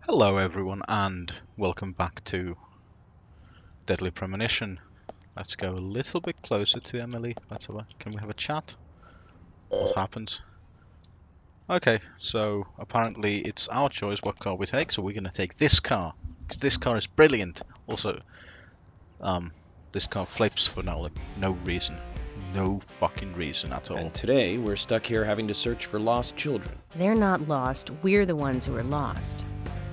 Hello everyone and welcome back to Deadly Premonition. Let's go a little bit closer to Emily. Can we have a chat? What happens? Okay, so apparently it's our choice what car we take, so we're gonna take this car. 'Cause this car is brilliant. Also, um, this car flips for no reason. No fucking reason at all. And today, we're stuck here having to search for lost children. They're not lost. We're the ones who are lost.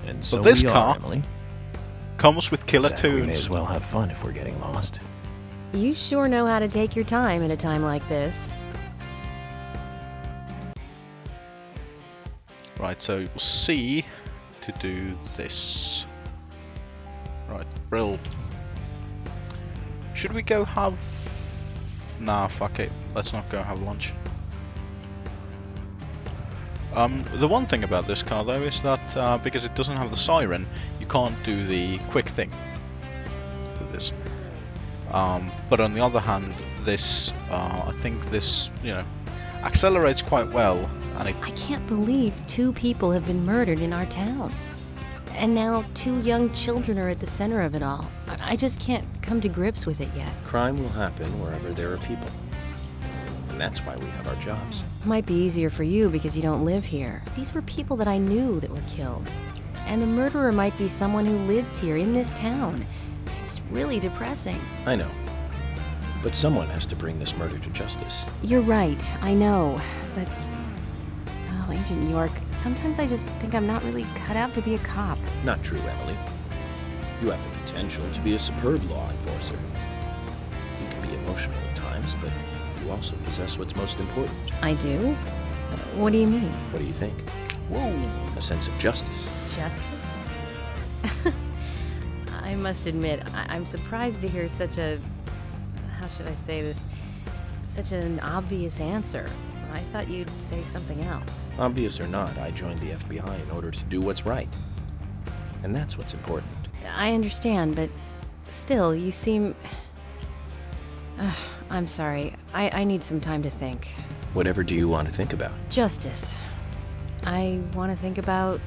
And so this we car are, Emily. Comes with killer Zach, we may tunes. as well have fun if we're getting lost. You sure know how to take your time at a time like this. Right, so C to do this. Right, Brill. Should we go have... Nah, fuck it. Let's not go have lunch. The one thing about this car though is that because it doesn't have the siren, you can't do the quick thing with this. But on the other hand, this, I think this, accelerates quite well, and it... I can't believe 2 people have been murdered in our town. And now 2 young children are at the center of it all. I just can't come to grips with it yet. Crime will happen wherever there are people. And that's why we have our jobs. Might be easier for you because you don't live here. These were people that I knew that were killed. And the murderer might be someone who lives here in this town. It's really depressing. I know. But someone has to bring this murder to justice. You're right, I know. But, oh, Agent York, sometimes I just think I'm not really cut out to be a cop. Not true, Emily. You have the potential to be a superb law enforcer. You can be emotional at times, but you also possess what's most important. I do? What do you mean? What do you think? Whoa! A sense of justice. Justice? I must admit, I'm surprised to hear such a... how should I say this? Such an obvious answer. I thought you'd say something else. Obvious or not, I joined the FBI in order to do what's right. And that's what's important. I understand, but still, you seem... I'm sorry. I need some time to think. Whatever do you want to think about? Justice. I want to think about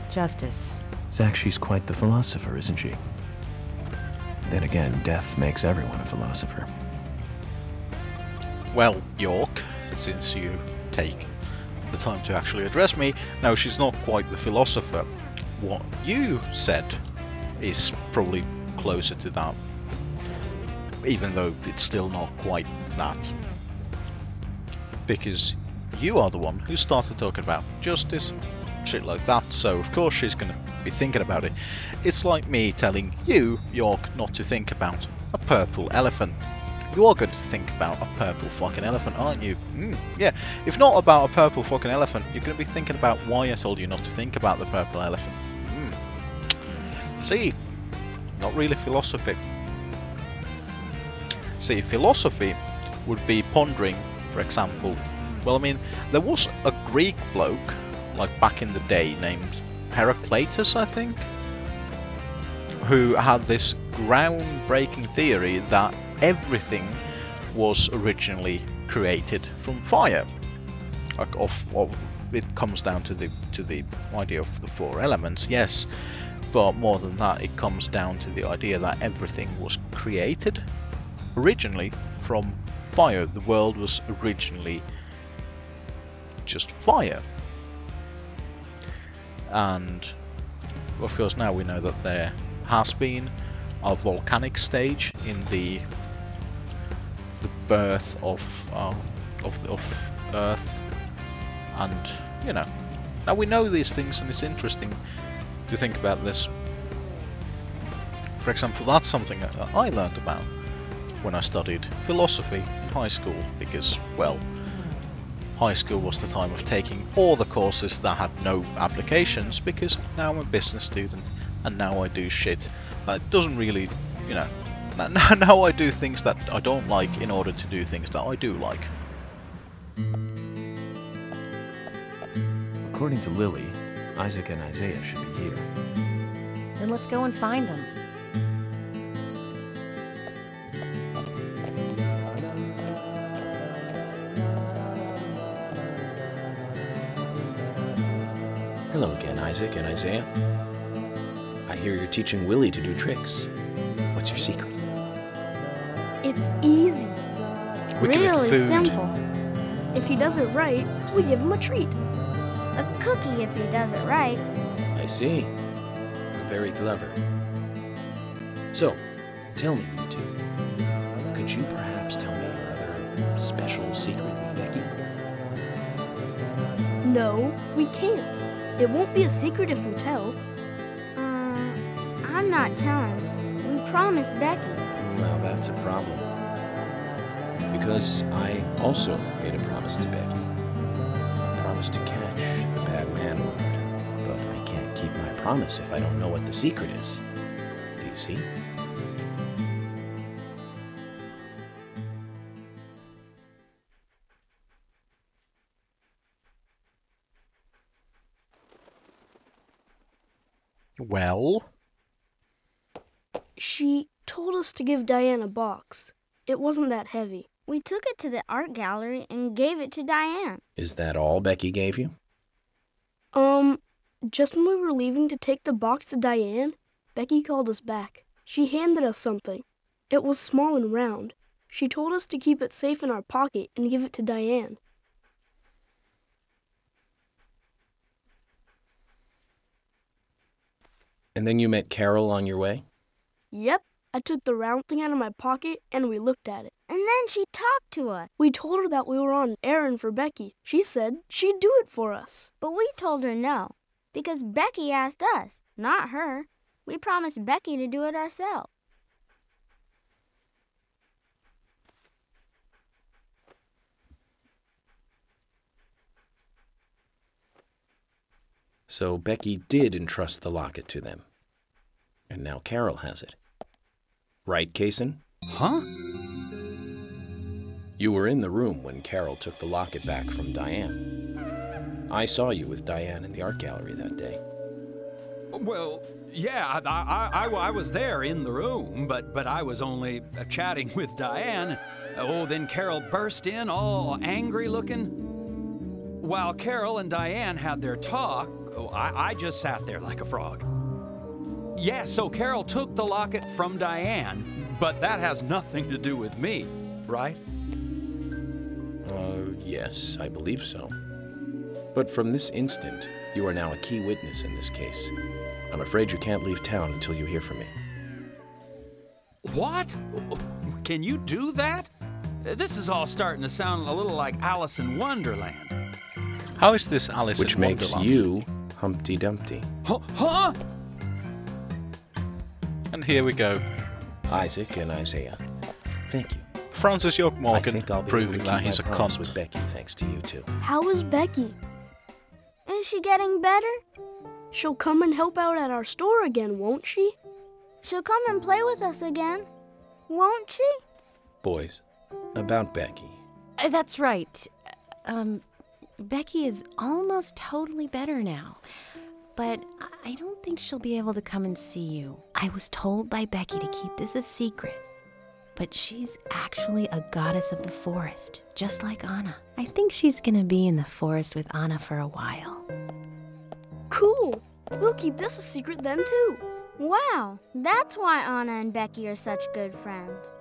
justice. Zach, she's quite the philosopher, isn't she? Then again, death makes everyone a philosopher. Well, York, since you take the time to actually address me, no, she's not quite the philosopher. What you said is probably closer to that, even though it's still not quite that. Because you are the one who started talking about justice, shit like that, so of course she's gonna be thinking about it. It's like me telling you, York, not to think about a purple elephant. You are going to think about a purple fucking elephant, aren't you? Yeah, if not about a purple fucking elephant, you're going to be thinking about why I told you not to think about the purple elephant. See, not really philosophy. See, philosophy would be pondering, for example. Well, I mean, there was a Greek bloke, like back in the day, named Heraclitus, I think, who had this groundbreaking theory that everything was originally created from fire. Like, it comes down to the idea of the 4 elements, yes, but more than that, it comes down to the idea that everything was created originally from fire. The world was originally just fire. And of course now we know that there has been a volcanic stage in the birth of Earth, and now we know these things, and it's interesting to think about this. For example, that's something that I learned about when I studied philosophy in high school, because, well, high school was the time of taking all the courses that had no applications, because now I'm a business student and now I do shit that doesn't really, now I do things that I don't like in order to do things that I do like. According to Lily, Isaac and Isaiah should be here. Then let's go and find them. Hello again, Isaac and Isaiah. hear you're teaching Willie to do tricks. What's your secret? It's easy. We give it Really food. simple. If he does it right, we give him a treat. A cookie if he does it right. I see. Very clever. So, tell me, you two. Could you perhaps tell me your other special secret with Becky? No, we can't. It won't be a secret if we tell. I'm not telling. We promised Becky. Well, that's a problem. Because I also made a promise to Becky. A promise to catch the bad man word. But I can't keep my promise if I don't know what the secret is. Do you see? Well, She told us to give Diane a box. It wasn't that heavy. We took it to the art gallery and gave it to Diane. Is that all Becky gave you? Just when we were leaving to take the box to Diane, Becky called us back. She handed us something. It was small and round. She told us to keep it safe in our pocket and give it to Diane. And then you met Carol on your way? Yep, I took the round thing out of my pocket and we looked at it. And then she talked to us. We told her that we were on an errand for Becky. She said she'd do it for us. But we told her no. Because Becky asked us, not her. We promised Becky to do it ourselves. So Becky did entrust the locket to them. And now Carol has it. Right, Kaysen? Huh? You were in the room when Carol took the locket back from Diane. I saw you with Diane in the art gallery that day. Well, yeah, I was there in the room, but I was only chatting with Diane. Oh, then Carol burst in, all angry looking. While Carol and Diane had their talk, I just sat there like a frog. Yeah, so Carol took the locket from Diane, but that has nothing to do with me, right? Yes, I believe so. But from this instant, you are now a key witness in this case. I'm afraid you can't leave town until you hear from me. What? Can you do that? This is all starting to sound a little like Alice in Wonderland. how is this Alice Which in makes Wonderland? you Humpty Dumpty. Huh? And here we go. Isaac and Isaiah. Thank you. Francis York I Morgan think I'll be able to proving keep that he's a my promise cunt. with Becky thanks to you two. How is Becky? Is she getting better? She'll come and help out at our store again, won't she? She'll come and play with us again, won't she? Boys, about Becky. That's right. Becky is almost totally better now. But I don't think she'll be able to come and see you. I was told by Becky to keep this a secret. But she's actually a goddess of the forest, just like Anna. I think she's gonna be in the forest with Anna for a while. Cool. We'll keep this a secret then, too. Wow, that's why Anna and Becky are such good friends.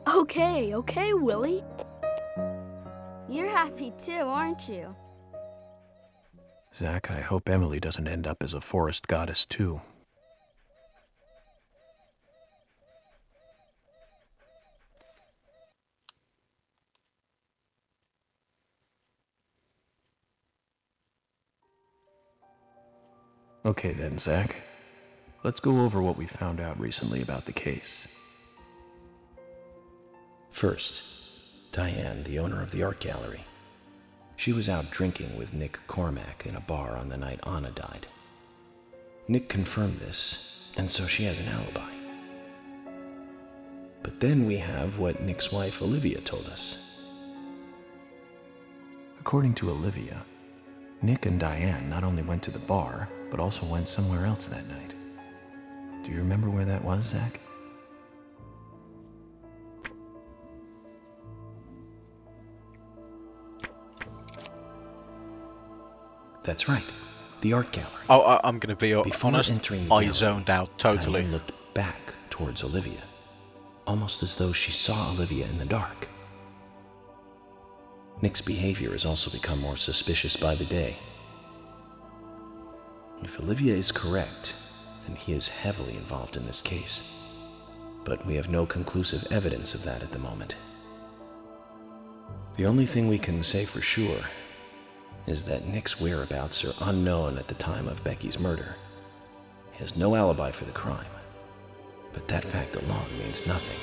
Okay, Willie. You're happy too, aren't you? Zach, I hope Emily doesn't end up as a forest goddess, too. Okay then, Zach. Let's go over what we found out recently about the case. First, Diane, the owner of the art gallery. She was out drinking with Nick Cormack in a bar on the night Anna died. Nick confirmed this, and so she has an alibi. But then we have what Nick's wife Olivia told us. According to Olivia, Nick and Diane not only went to the bar, but also went somewhere else that night. Do you remember where that was, Zach? That's right, the art gallery. Oh, I'm gonna be Before honest, entering the I gallery, zoned out totally. Diane looked back towards Olivia, almost as though she saw Olivia in the dark. Nick's behavior has also become more suspicious by the day. If Olivia is correct, then he is heavily involved in this case. But we have no conclusive evidence of that at the moment. The only thing we can say for sure is that Nick's whereabouts are unknown at the time of Becky's murder. He has no alibi for the crime, but that fact alone means nothing.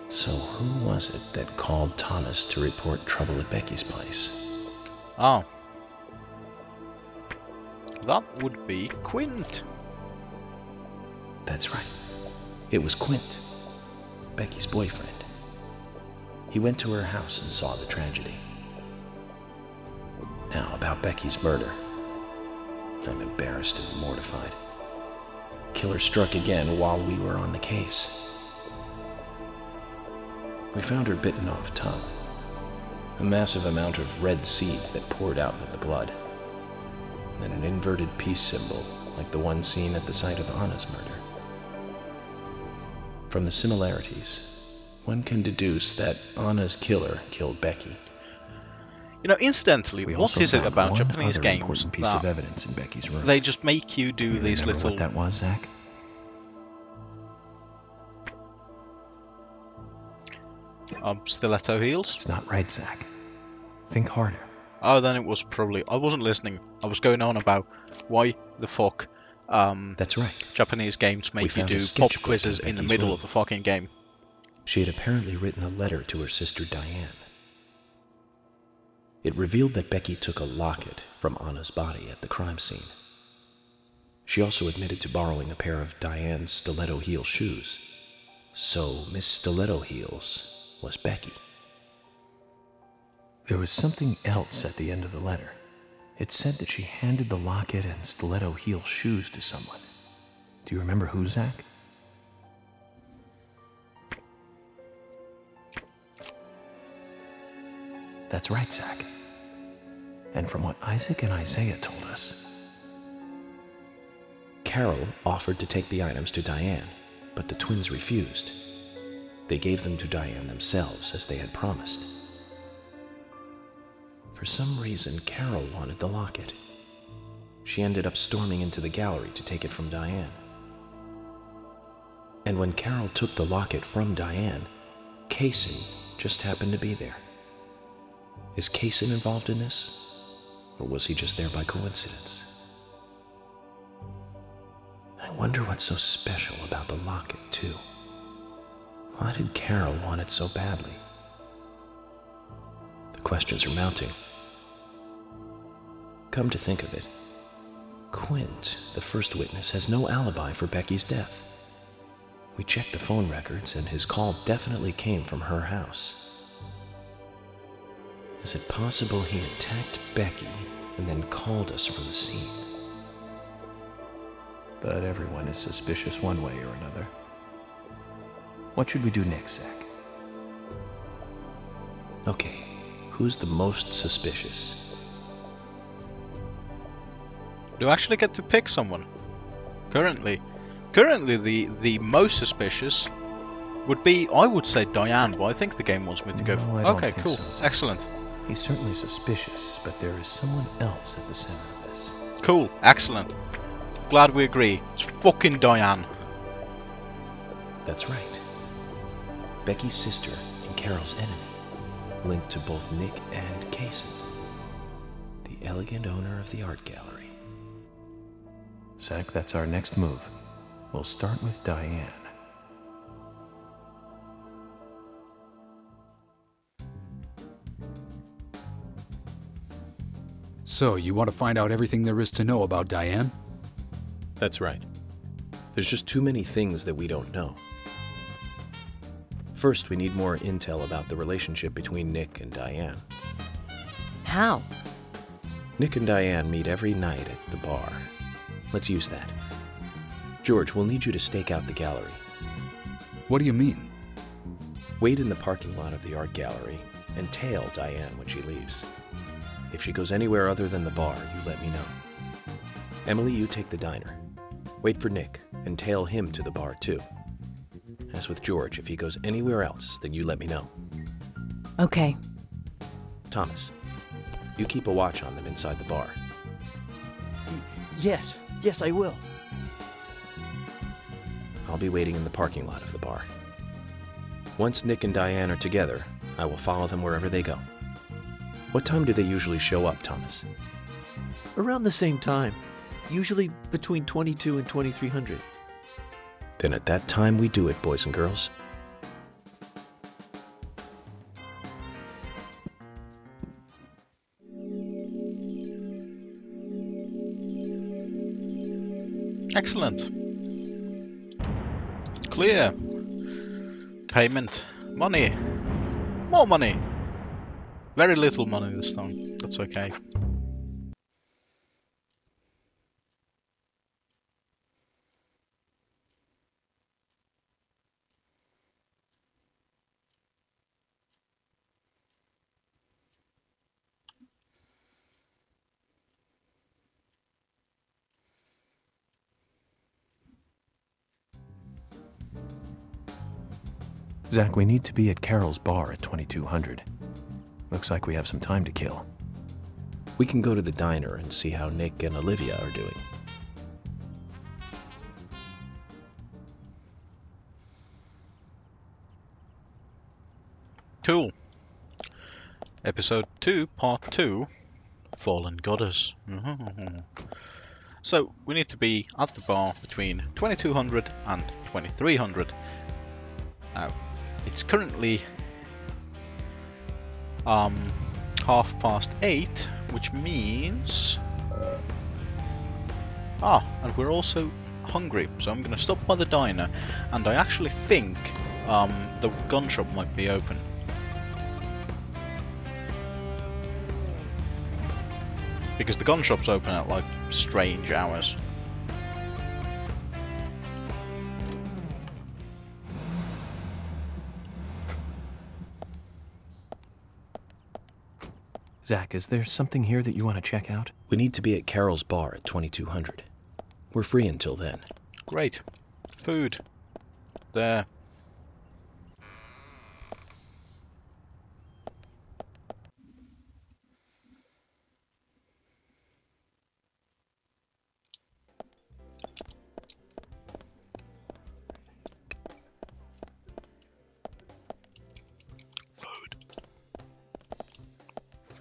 So who was it that called Thomas to report trouble at Becky's place? Oh. That would be Quint. That's right. It was Quint, Becky's boyfriend. He went to her house and saw the tragedy. Now, about Becky's murder. I'm embarrassed and mortified. Killer struck again while we were on the case. We found her bitten off tongue. A massive amount of red seeds that poured out with the blood. And an inverted peace symbol, like the one seen at the site of Anna's murder. From the similarities, one can deduce that Anna's killer killed Becky. You know, incidentally, We what also is it found about one Japanese other games important piece of that evidence in Becky's room. they just make you do Do you these remember little what that was, Zach? stiletto heels? It's not right, Zach. Think harder. Oh, then it was probably... I wasn't listening. I was going on about why the fuck That's right. Japanese games We make you found a do pop sketchbook quizzes in in the Becky's middle room. of the fucking game. She had apparently written a letter to her sister Diane. It revealed that Becky took a locket from Anna's body at the crime scene. She also admitted to borrowing a pair of Diane's stiletto heel shoes. So Miss Stiletto Heels was Becky. There was something else at the end of the letter. It said that she handed the locket and stiletto heel shoes to someone. Do you remember who, Zach? That's right, Zach. And from what Isaac and Isaiah told us, Carol offered to take the items to Diane, but the twins refused. They gave them to Diane themselves, as they had promised. For some reason, Carol wanted the locket. She ended up storming into the gallery to take it from Diane. And when Carol took the locket from Diane, Kaysen just happened to be there. Is Kaysen involved in this? Or was he just there by coincidence? I wonder what's so special about the locket, too. Why did Carol want it so badly? The questions are mounting. Come to think of it, Quint, the first witness, has no alibi for Becky's death. We checked the phone records, and his call definitely came from her house. Is it possible he attacked Becky and then called us from the scene? but everyone is suspicious one way or another. What should we do next, Zach? Okay, who's the most suspicious? Do I actually get to pick someone? Currently the most suspicious would be, I would say, Diane, but I think the game wants me to go No, for... I don't Okay, think cool. so, Zach. Excellent. He's certainly suspicious, but there is someone else at the center of this. Cool. Excellent. Glad we agree. It's fucking Diane. That's right. Becky's sister and Carol's enemy, linked to both Nick and Kaysen, the elegant owner of the art gallery. Zach, that's our next move. We'll start with Diane. So, you want to find out everything there is to know about Diane? That's right. There's just too many things that we don't know. First, we need more intel about the relationship between Nick and Diane. How? Nick and Diane meet every night at the bar. Let's use that. George, we'll need you to stake out the gallery. What do you mean? Wait in the parking lot of the art gallery and tail Diane when she leaves. If she goes anywhere other than the bar, you let me know. Emily, you take the diner. Wait for Nick, and tail him to the bar too. As with George, if he goes anywhere else, then you let me know. Okay. Thomas, you keep a watch on them inside the bar. Yes, I will. I'll be waiting in the parking lot of the bar. Once Nick and Diane are together, I will follow them wherever they go. What time do they usually show up, Thomas? Around the same time. Usually between 22 and 2300. Then at that time we do it, boys and girls. Excellent. Clear. Payment. Money. More money. Very little money this time. That's okay. Zach, we need to be at Carol's bar at 2200. Looks like we have some time to kill. We can go to the diner and see how Nick and Olivia are doing. Cool. Episode 2, Part 2, Fallen Goddess. So, we need to be at the bar between 2200 and 2300. Now, it's currently 8:30, which means... and we're also hungry, so I'm going to stop by the diner, and I actually think the gun shop might be open. Because the gun shop's open at like strange hours. Zach, is there something here that you want to check out? We need to be at Carol's bar at 2200. We're free until then. Great. Food. There.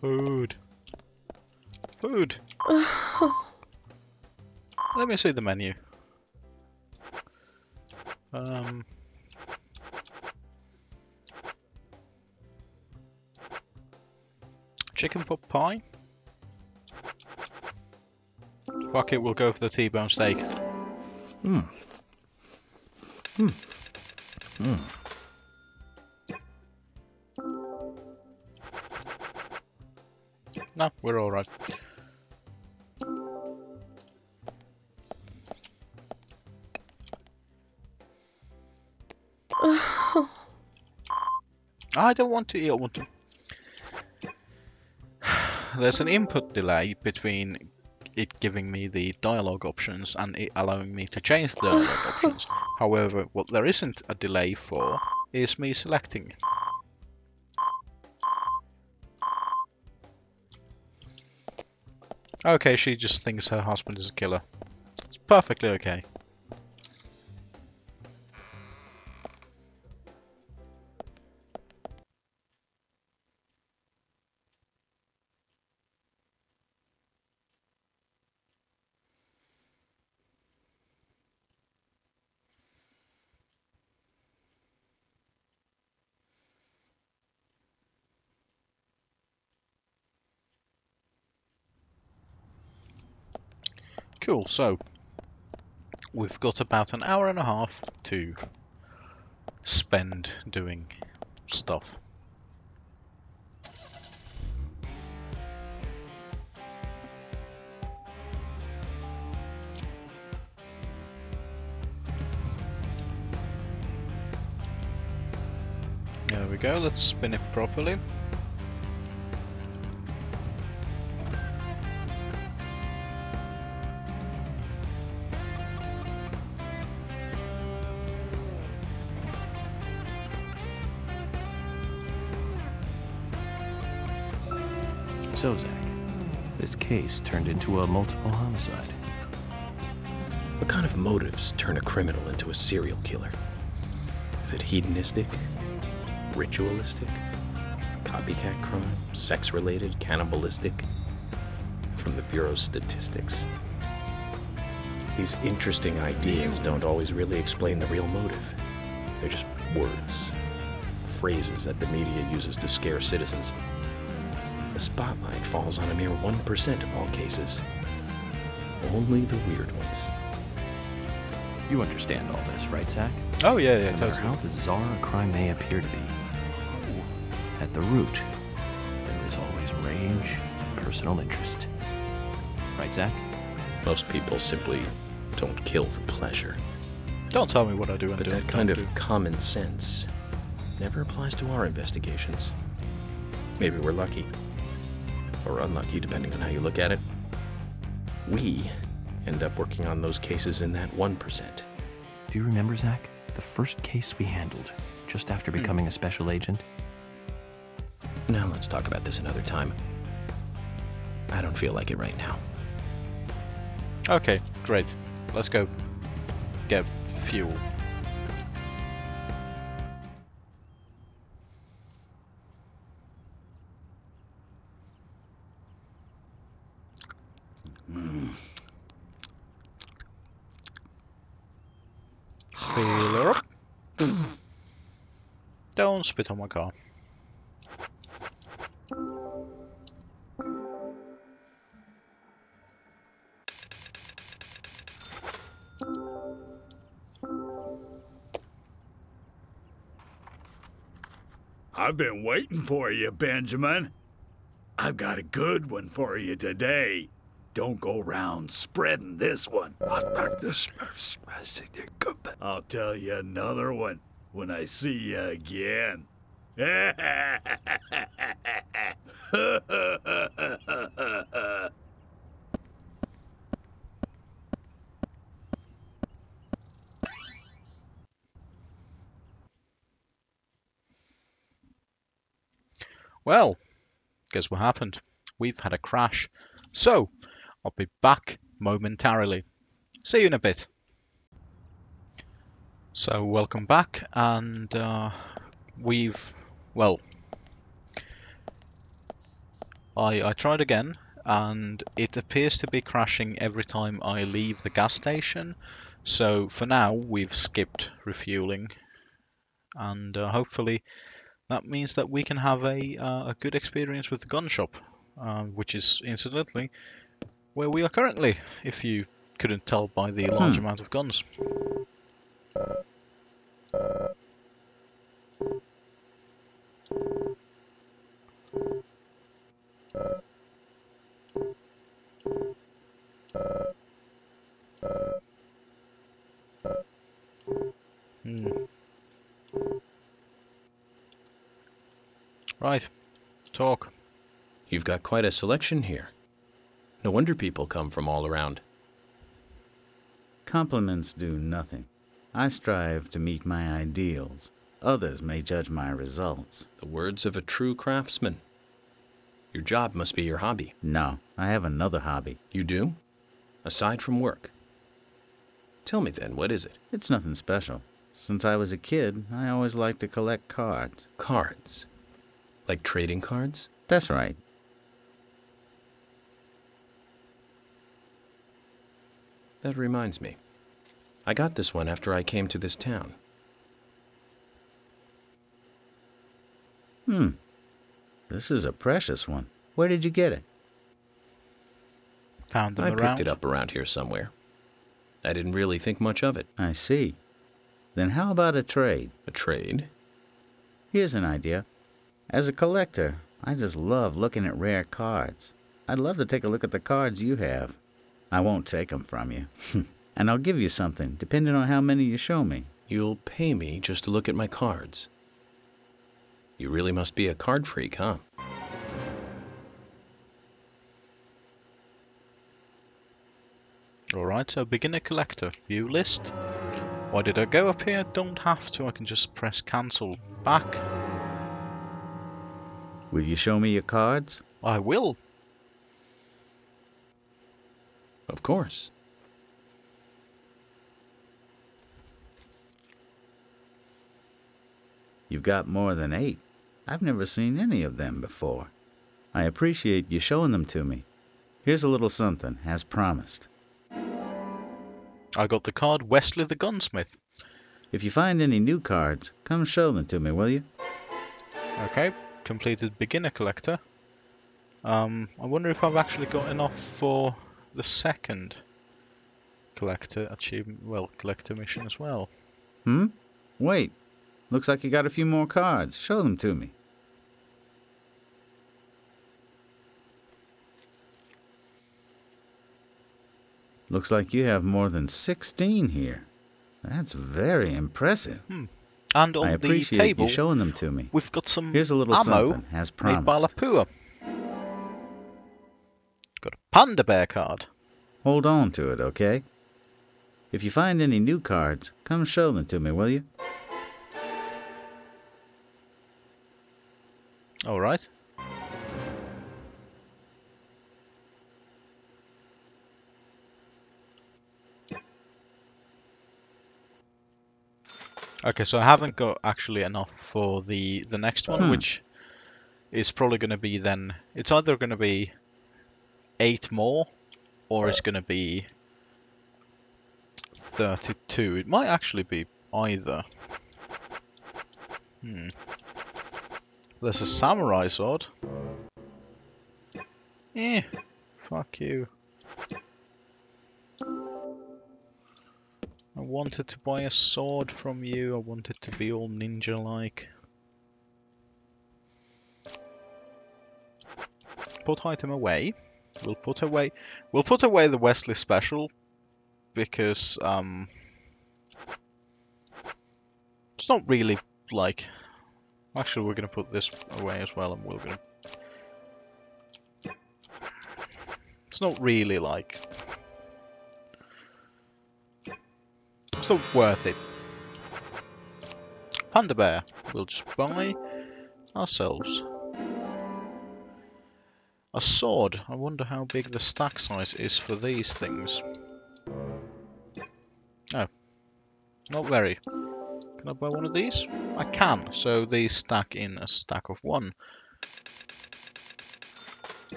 Food. Food. Let me see the menu. Chicken pot pie. Fuck it, we'll go for the T-bone steak. No, we're alright. I don't want to eat. I want to... There's an input delay between it giving me the dialogue options and it allowing me to change the dialogue options. However, what there isn't a delay for is me selecting. Okay, she just thinks her husband is a killer. It's perfectly okay. Cool, so we've got about an hour and a half to spend doing stuff. There we go, let's spin it properly. So, Zach, this case turned into a multiple homicide. What kind of motives turn a criminal into a serial killer? Is it hedonistic? Ritualistic? Copycat crime? Sex-related? Cannibalistic? From the Bureau's statistics. These interesting ideas don't always really explain the real motive. They're just words. Phrases that the media uses to scare citizens. The spotlight falls on a mere 1% of all cases. Only the weird ones. You understand all this, right, Zach? Oh, yeah, No matter totally. how bizarre a crime may appear to be, at the root, there is always rage and personal interest. Right, Zach? Most people simply don't kill for pleasure. Don't tell me what I do and But don't that kind don't of do. common sense never applies to our investigations. Maybe we're lucky. Or unlucky, depending on how you look at it. We end up working on those cases in that 1%. Do you remember, Zach, the first case we handled just after becoming a special agent? Now let's talk about this another time. I don't feel like it right now. Okay, great. Let's go get fuel. Fill her up. Don't spit on my car. I've been waiting for you, Benjamin. I've got a good one for you today. Don't go round spreading this one. I'll tell you another one when I see you again. Well, guess what happened? We've had a crash. So, I'll be back momentarily. See you in a bit. So, welcome back, and well, I tried again, and it appears to be crashing every time I leave the gas station. So, for now, we've skipped refueling, and hopefully that means that we can have a good experience with the gun shop, which is incidentally where we are currently, if you couldn't tell by the large amount of guns. Right, talk. You've got quite a selection here. No wonder people come from all around. Compliments do nothing. I strive to meet my ideals. Others may judge my results. The words of a true craftsman. Your job must be your hobby. No, I have another hobby. You do? Aside from work? Tell me then, what is it? It's nothing special. Since I was a kid, I always liked to collect cards. Cards? Like trading cards? That's right. That reminds me. I got this one after I came to this town. This is a precious one. Where did you get it? Found them I around. picked it up around here somewhere. I didn't really think much of it. I see. Then how about a trade? A trade? Here's an idea. As a collector, I just love looking at rare cards. I'd love to take a look at the cards you have. I won't take them from you. And I'll give you something, depending on how many you show me. You'll pay me just to look at my cards. You really must be a card freak, huh? Alright, so beginner collector. View list. Why did I go up here? Don't have to, I can just press cancel. Back. Will you show me your cards? I will. Of course. You've got more than 8. I've never seen any of them before. I appreciate you showing them to me. Here's a little something, as promised. I got the card Wesley the Gunsmith. If you find any new cards, come show them to me, will you? Okay, completed beginner collector. I wonder if I've actually got enough for the second collector achievement, well, collector mission as well. Wait, looks like you got a few more cards. Show them to me. Looks like you have more than 16 here. That's very impressive. And on I the appreciate table, you showing them to me. we've got some Here's a little ammo something, as made by promised. Lapua. Got a panda bear card. Hold on to it, okay? If you find any new cards, come show them to me, will you? All right. Okay, so I haven't got actually enough for the next one, which is probably going to be then... It's either going to be 8 more, or it's going to be 32. It might actually be either. There's a samurai sword. Fuck you. I wanted to buy a sword from you. I wanted to be all ninja-like. Put item away. We'll put away the Wesley special because it's not really like. Actually, we're gonna put this away as well, and we're gonna. It's not really like. It's not worth it. Panda bear. We'll just buy ourselves a sword. I wonder how big the stack size is for these things. Oh, not very. Can I buy one of these? I can. So these stack in a stack of 1.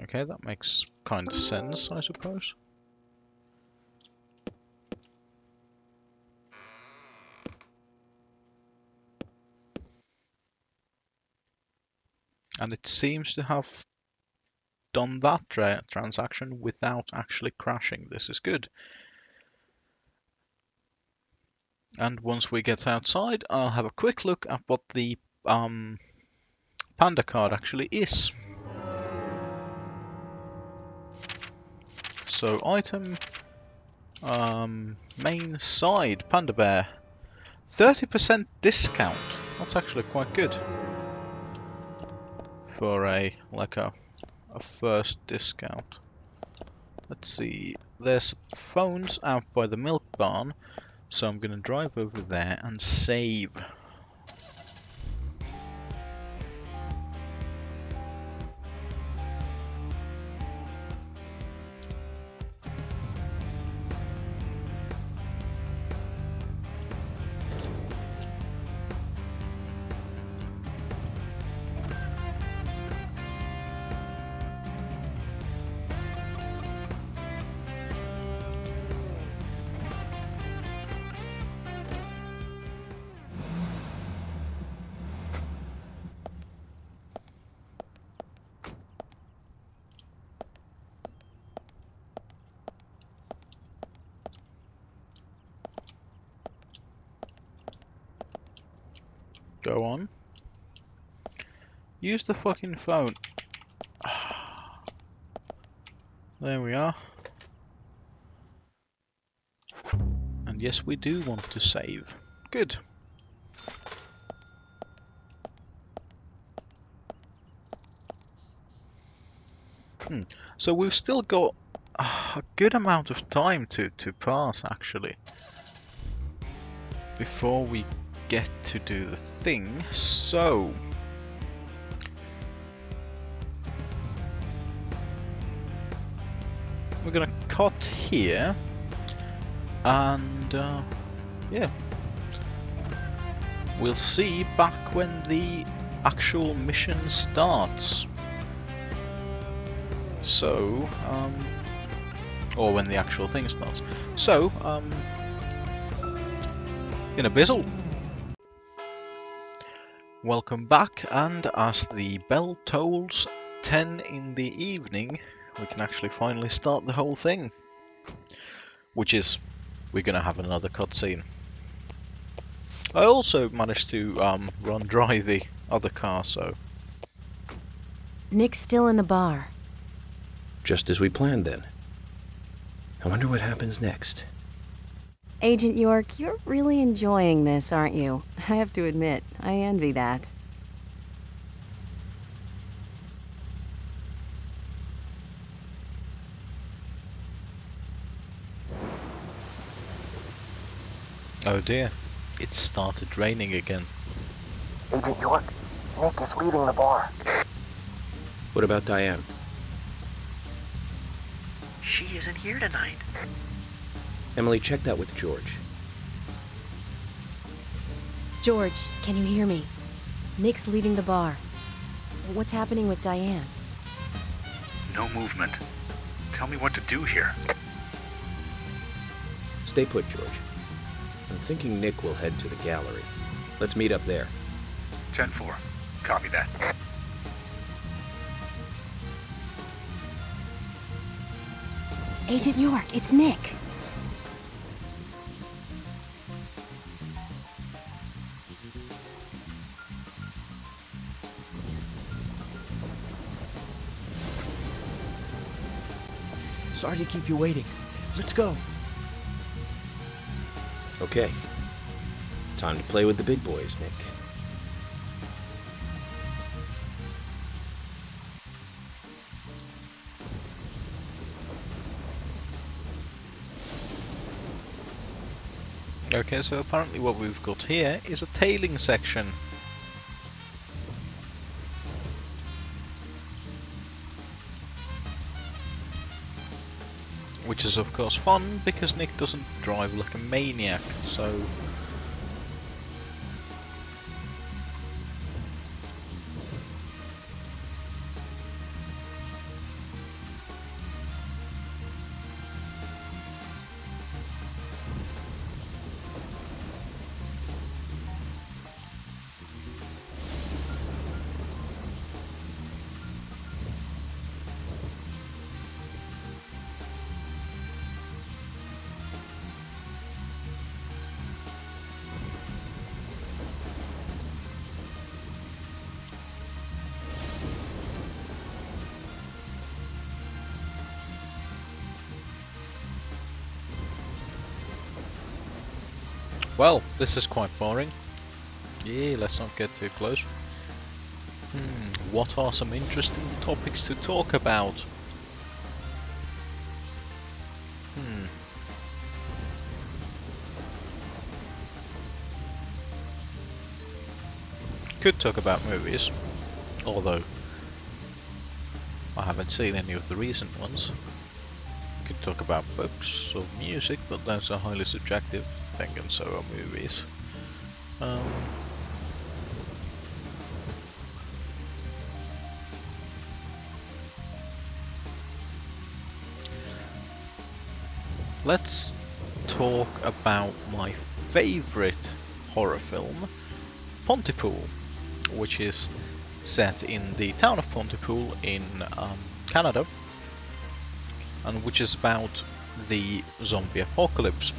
Okay, that makes kind of sense, I suppose. And it seems to have done that transaction without actually crashing. This is good. And once we get outside, I'll have a quick look at what the panda card actually is. So item, main side, panda bear, 30% discount. That's actually quite good for a first discount. Let's see. There's phones out by the milk barn, so I'm gonna drive over there and save. Go on. Use the fucking phone. There we are. And yes, we do want to save. Good. So we've still got a good amount of time to pass, actually, before we get to do the thing. So we're gonna cut here, and yeah, we'll see back when the actual mission starts. So, or when the actual thing starts. So, in a bizzle. Welcome back, and as the bell tolls 10 in the evening, we can actually finally start the whole thing. Which is, we're gonna have another cutscene. I also managed to run dry the other car, so... Nick's still in the bar. Just as we planned then. I wonder what happens next. Agent York, you're really enjoying this, aren't you? I have to admit, I envy that. Oh dear, it started raining again. Agent York, Nick is leaving the bar. What about Diane? She isn't here tonight. Emily, check that with George. George, can you hear me? Nick's leaving the bar. What's happening with Diane? No movement. Tell me what to do here. Stay put, George. I'm thinking Nick will head to the gallery. Let's meet up there. 10-4. Copy that. Agent York, it's Nick. Sorry to keep you waiting. Let's go. Okay. Time to play with the big boys, Nick. Okay, so apparently what we've got here is a tailing section. Which is of course fun, because Nick doesn't drive like a maniac, so... Well, this is quite boring. Yeah, let's not get too close. What are some interesting topics to talk about? Could talk about movies, although I haven't seen any of the recent ones. Could talk about books or music, but those are highly subjective thing, and so are movies. Let's talk about my favorite horror film, Pontypool, which is set in the town of Pontypool in Canada, and which is about the zombie apocalypse.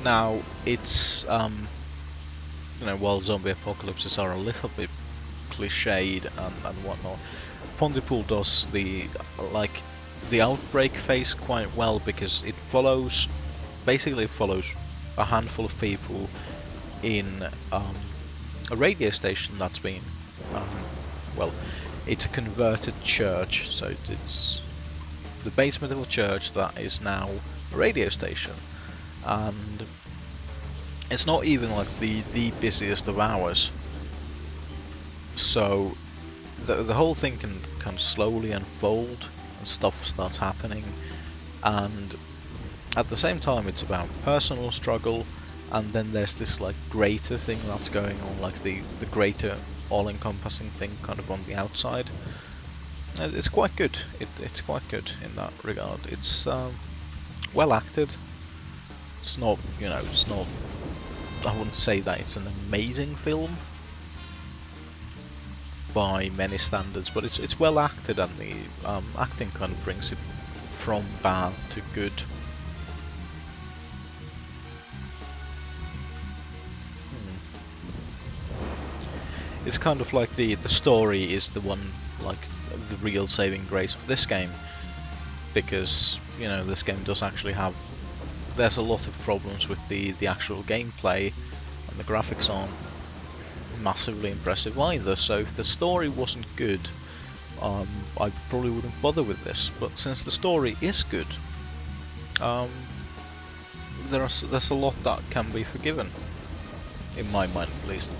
Now, it's, you know, while zombie apocalypses are a little bit cliched and whatnot, Pontypool does the outbreak phase quite well, because it basically follows a handful of people in a radio station that's been, well, it's a converted church, so it's the basement of a church that is now a radio station. And it's not even like the busiest of hours, so the whole thing can kind of slowly unfold and stuff starts happening, and at the same time it's about personal struggle, and then there's this like greater thing that's going on, like the greater all-encompassing thing kind of on the outside. And it's quite good. It's quite good in that regard. It's well acted. It's not, you know, it's not, I wouldn't say that it's an amazing film by many standards, but it's well acted, and the acting kind of brings it from bad to good. It's kind of like the story is the one, like the real saving grace of this game, because you know this game does actually have, there's a lot of problems with the actual gameplay, and the graphics aren't massively impressive either. So if the story wasn't good, I probably wouldn't bother with this. But since the story is good, there's a lot that can be forgiven, in my mind at least.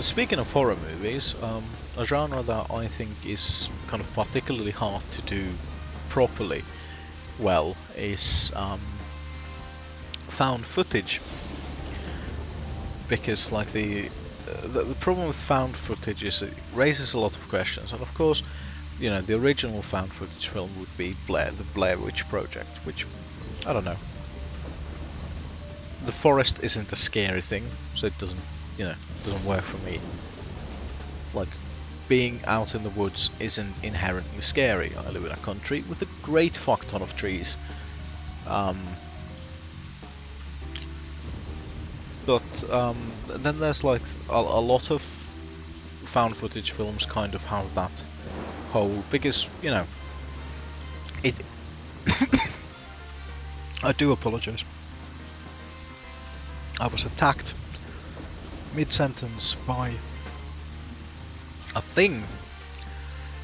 Speaking of horror movies, a genre that I think is kind of particularly hard to do properly well is found footage, because like the problem with found footage is it raises a lot of questions, and of course, you know, the original found footage film would be the Blair Witch Project, which, I don't know, the forest isn't a scary thing, so it doesn't, you know, doesn't work for me. Like, being out in the woods isn't inherently scary. I live in a country with a great fuck ton of trees. But then there's like a lot of found footage films kind of have that whole, because, you know, it I do apologize. I was attacked mid-sentence by a thing.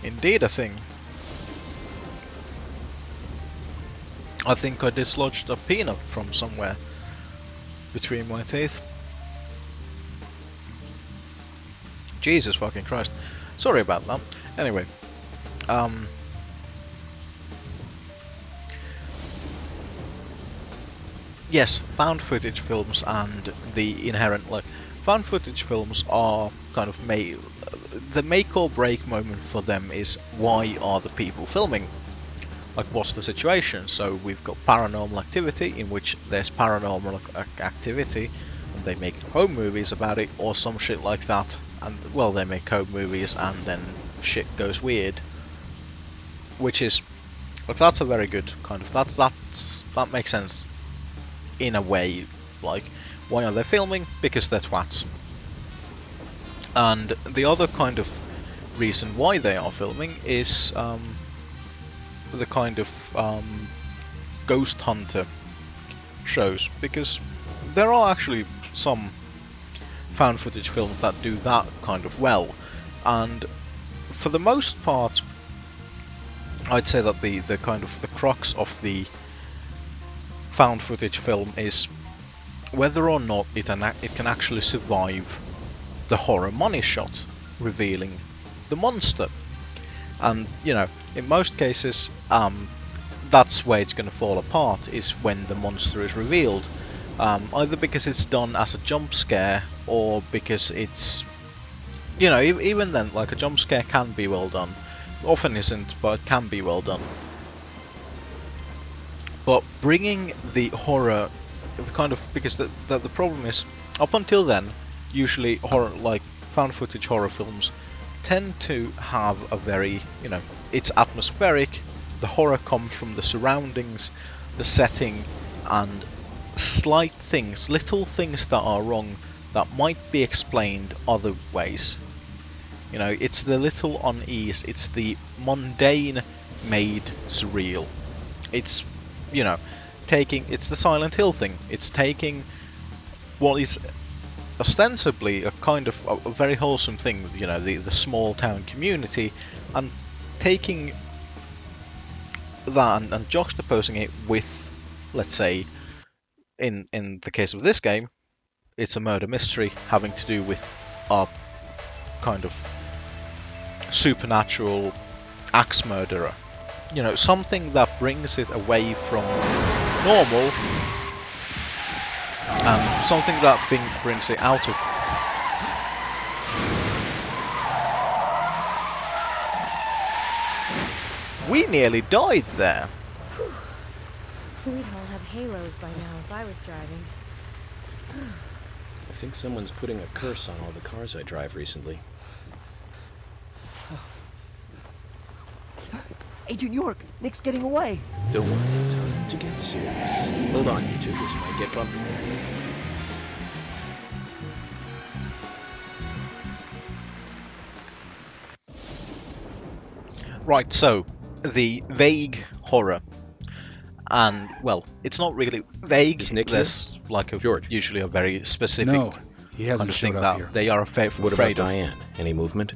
Indeed a thing. I think I dislodged a peanut from somewhere between my teeth. Jesus fucking Christ. Sorry about that. Anyway, yes, found footage films and the inherent, like, found footage films are kind of the make or break moment for them is, why are the people filming? Like, what's the situation? So we've got Paranormal Activity, in which there's paranormal activity, and they make home movies about it, or some shit like that. And well, they make home movies, and then shit goes weird. Which is, like, that's a very good kind of, that makes sense in a way. Like, why are they filming? Because they're twats. And the other kind of reason why they are filming is the kind of ghost hunter shows, because there are actually some found footage films that do that kind of well, and for the most part I'd say that the kind of the crux of the found footage film is whether or not it can actually survive the horror money shot revealing the monster. And, you know, in most cases, that's where it's going to fall apart, is when the monster is revealed. Either because it's done as a jump scare, or because it's, you know, even then, like, a jump scare can be well done. Often isn't, but it can be well done. But bringing the horror, the kind of, because the problem is, up until then, usually horror, like found footage horror films, tend to have a very, you know, it's atmospheric, the horror comes from the surroundings, the setting, and slight things, little things that are wrong that might be explained other ways. You know, it's the little unease, it's the mundane made surreal. It's, you know, it's the Silent Hill thing. It's taking what is ostensibly a kind of a very wholesome thing, you know, the small town community, and taking that and juxtaposing it with, let's say, in the case of this game, it's a murder mystery having to do with a kind of supernatural axe murderer. You know, something that brings it away from normal, and something that brings it out of We nearly died there. We'd all have halos by now if I was driving. I think someone's putting a curse on all the cars I drive recently. Agent York, Nick's getting away. Don't worry, time to get serious. Hold on, you two, this might get bumpy. Right, so the vague horror, and well, it's not really vague. Is Nick There's here? like usually a very specific No, he hasn't kind of showed thing up that here. they are afraid What about Diane? Any movement?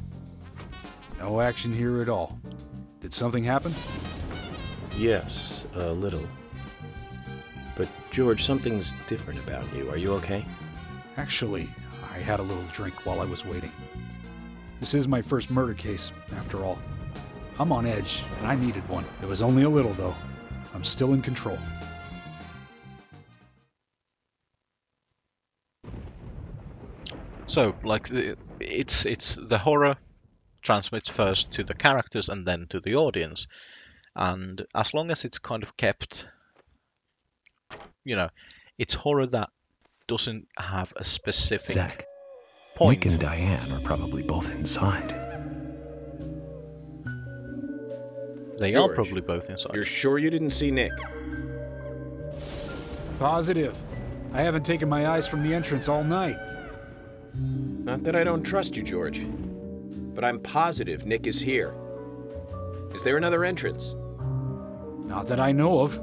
No action here at all. Did something happen? Yes, a little. But George, something's different about you. Are you okay? Actually, I had a little drink while I was waiting. This is my first murder case, after all. I'm on edge, and I needed one. It was only a little, though. I'm still in control. So, like, it's the horror transmits first to the characters and then to the audience, and as long as it's kind of kept, you know, it's horror that doesn't have a specific Zach, point. Nick and Diane are probably both inside. They George, are probably both inside. You're sure you didn't see Nick? Positive. I haven't taken my eyes from the entrance all night. Not that I don't trust you, George. But I'm positive Nick is here. Is there another entrance? Not that I know of.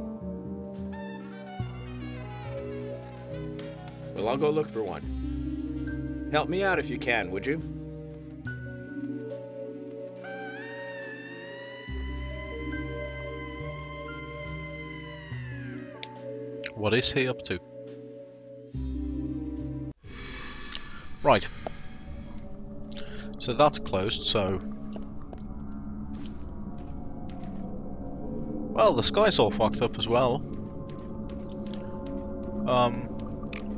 Well, I'll go look for one. Help me out if you can, would you? What is he up to? Right. So that's closed, so... Well, the sky's all fucked up as well. I'm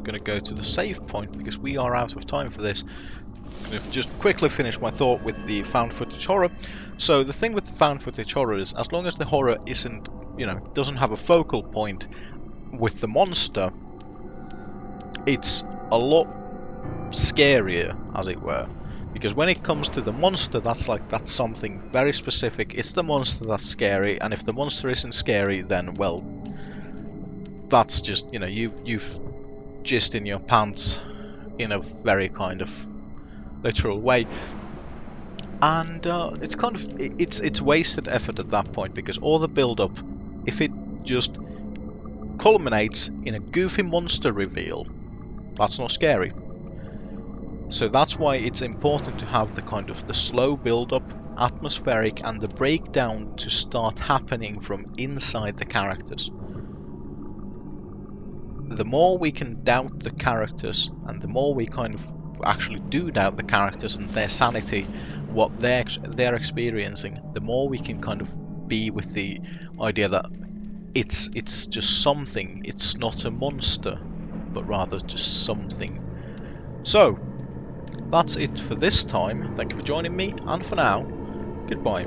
gonna go to the save point because we are out of time for this. I'm gonna just quickly finish my thought with the found footage horror. So the thing with the found footage horror is, as long as the horror isn't, you know, doesn't have a focal point with the monster, it's a lot scarier, as it were, because when it comes to the monster, that's something very specific. It's the monster that's scary, and if the monster isn't scary, then well, that's just, you know, you've jizzed in your pants in a very kind of literal way, and it's kind of it's wasted effort at that point, because all the build-up, if it just culminates in a goofy monster reveal, that's not scary. So that's why it's important to have the kind of the slow build-up, atmospheric, and the breakdown to start happening from inside the characters. The more we can doubt the characters, and the more we kind of actually do doubt the characters and their sanity, what they're experiencing, the more we can kind of be with the idea that it's just something, it's not a monster, but rather just something. So, that's it for this time. Thank you for joining me, and for now, goodbye.